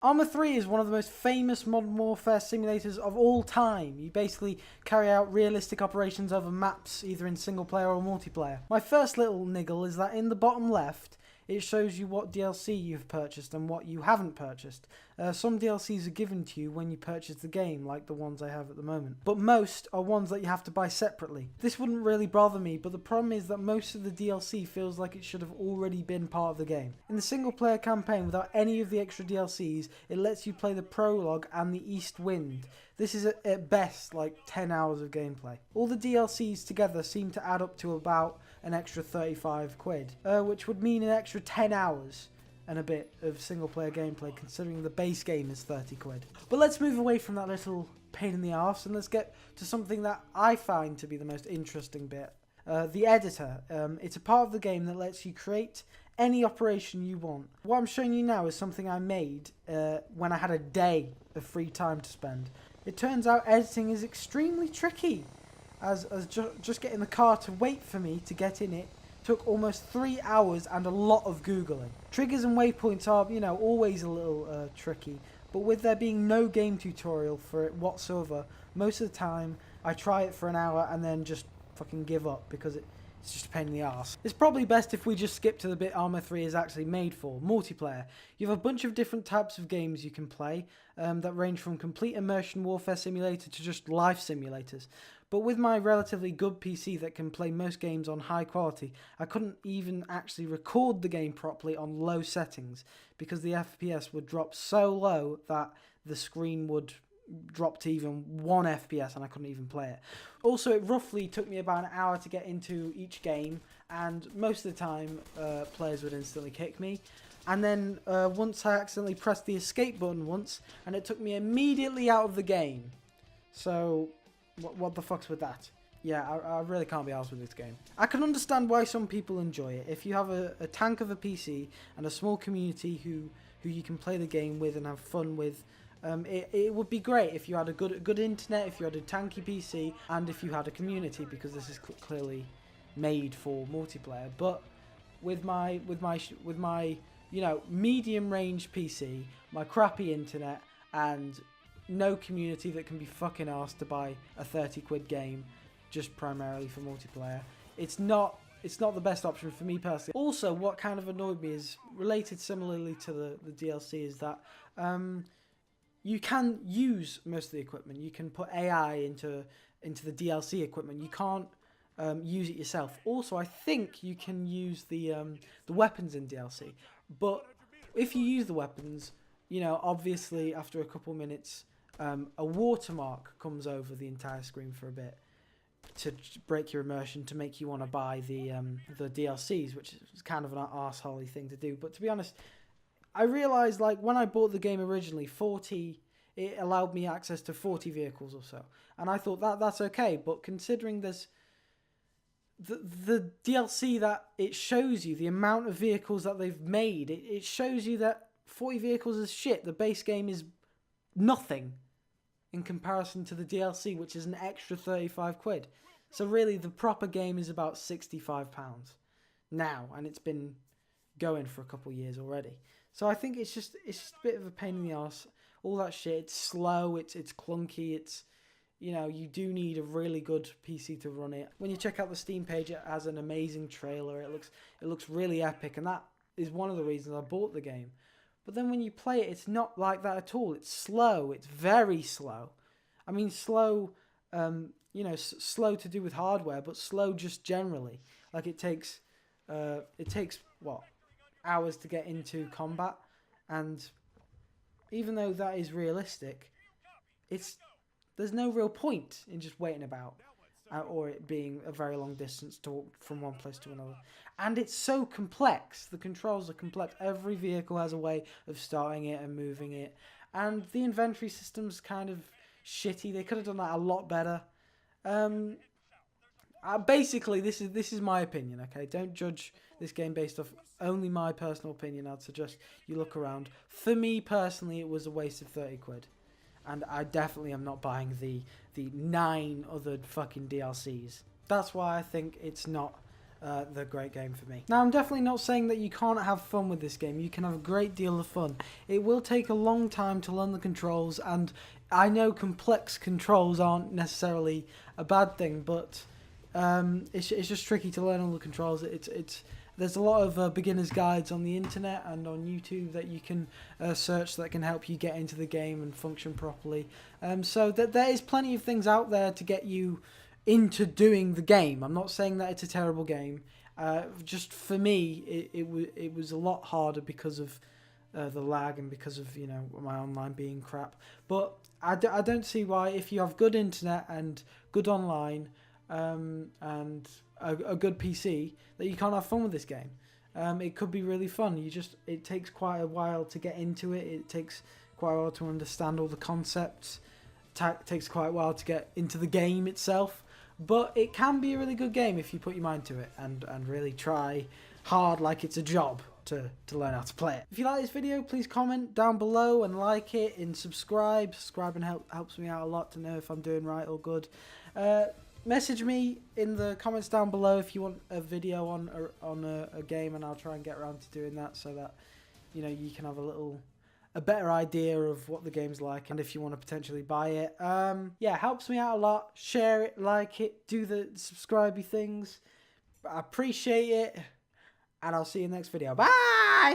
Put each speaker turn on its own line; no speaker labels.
Arma 3 is one of the most famous modern warfare simulators of all time. You basically carry out realistic operations over maps, either in single player or multiplayer. My first little niggle is that in the bottom left, it shows you what DLC you've purchased and what you haven't purchased. Some DLCs are given to you when you purchase the game, like the ones I have at the moment. But most are ones that you have to buy separately. This wouldn't really bother me, but the problem is that most of the DLC feels like it should have already been part of the game. In the single player campaign, without any of the extra DLCs, it lets you play the prologue and the East Wind. This is at best like 10 hours of gameplay. All the DLCs together seem to add up to about an extra 35 quid, which would mean an extra 10 hours and a bit of single player gameplay, considering the base game is 30 quid. But let's move away from that little pain in the arse and let's get to something that I find to be the most interesting bit. The editor. It's a part of the game that lets you create any operation you want. What I'm showing you now is something I made when I had a day of free time to spend. It turns out editing is extremely tricky, as just getting the car to wait for me to get in it took almost 3 hours and a lot of Googling. Triggers and waypoints are, always a little tricky, but with there being no game tutorial for it whatsoever, most of the time I try it for an hour and then just fucking give up because it's just a pain in the arse. It's probably best if we just skip to the bit Arma 3 is actually made for, multiplayer. You have a bunch of different types of games you can play that range from complete immersion warfare simulator to just life simulators. But with my relatively good PC that can play most games on high quality, I couldn't even actually record the game properly on low settings because the FPS would drop so low that the screen would drop to even 1 FPS and I couldn't even play it. Also, it roughly took me about an hour to get into each game, and most of the time players would instantly kick me. And then once I accidentally pressed the escape button once, and it took me immediately out of the game. So what the fuck's with that? Yeah, I really can't be arsed with this game. I can understand why some people enjoy it. If you have a tank of a PC and a small community who you can play the game with and have fun with, it would be great if you had a good internet, if you had a tanky PC, and if you had a community, because this is clearly made for multiplayer. But with my medium range PC, my crappy internet, and no community that can be fucking arsed to buy a 30 quid game just primarily for multiplayer, it's not the best option for me personally. Also, what kind of annoyed me is, related similarly to the DLC, is that you can use most of the equipment. You can put AI into the DLC equipment. You can't use it yourself. Also, I think you can use the weapons in DLC, but if you use the weapons, obviously after a couple minutes, a watermark comes over the entire screen for a bit to break your immersion, to make you want to buy the DLCs, which is kind of an arsehole thing to do. But to be honest, I realised, like, when I bought the game originally, it allowed me access to 40 vehicles or so, and I thought that's okay. But considering there's the DLC that it shows you, the amount of vehicles that they've made, it shows you that 40 vehicles is shit. The base game is nothing in comparison to the DLC, which is an extra 35 quid. So really, the proper game is about £65 now, and it's been going for a couple of years already. So I think it's just a bit of a pain in the arse. All that shit, it's slow, it's clunky, you do need a really good PC to run it. When you check out the Steam page, it has an amazing trailer. It looks really epic, and that is one of the reasons I bought the game. But then when you play it, it's not like that at all. It's slow. It's very slow. I mean, slow, slow to do with hardware, but slow just generally. Like, it takes what, hours to get into combat, and even though that is realistic, there's no real point in just waiting about, or it being a very long distance to walk from one place to another. And it's so complex. The controls are complex. Every vehicle has a way of starting it and moving it, and the inventory system's kind of shitty. They could have done that a lot better. Basically, this is my opinion, okay? Don't judge this game based off only my personal opinion. I'd suggest you look around. For me personally, it was a waste of 30 quid. And I definitely am not buying the 9 other fucking DLCs. That's why I think it's not the great game for me. Now, I'm definitely not saying that you can't have fun with this game. You can have a great deal of fun. It will take a long time to learn the controls, and I know complex controls aren't necessarily a bad thing, but it's just tricky to learn all the controls. There's a lot of beginner's guides on the internet and on YouTube that you can search that can help you get into the game and function properly. So there is plenty of things out there to get you into doing the game. I'm not saying that it's a terrible game. Just for me, it was a lot harder because of the lag and because of my online being crap. But I don't see why, if you have good internet and good online and a good PC, that you can't have fun with this game. It could be really fun. It takes quite a while to get into it. It takes quite a while to understand all the concepts. Takes quite a while to get into the game itself. But it can be a really good game if you put your mind to it and really try hard like it's a job to learn how to play it. If you like this video, please comment down below and like it and subscribe. Subscribing helps me out a lot to know if I'm doing right or good. Message me in the comments down below if you want a video on a game, and I'll try and get around to doing that so that you can have a better idea of what the game's like, and if you want to potentially buy it. Yeah, helps me out a lot. Share it, like it, do the subscribey things. I appreciate it, and I'll see you in the next video. Bye!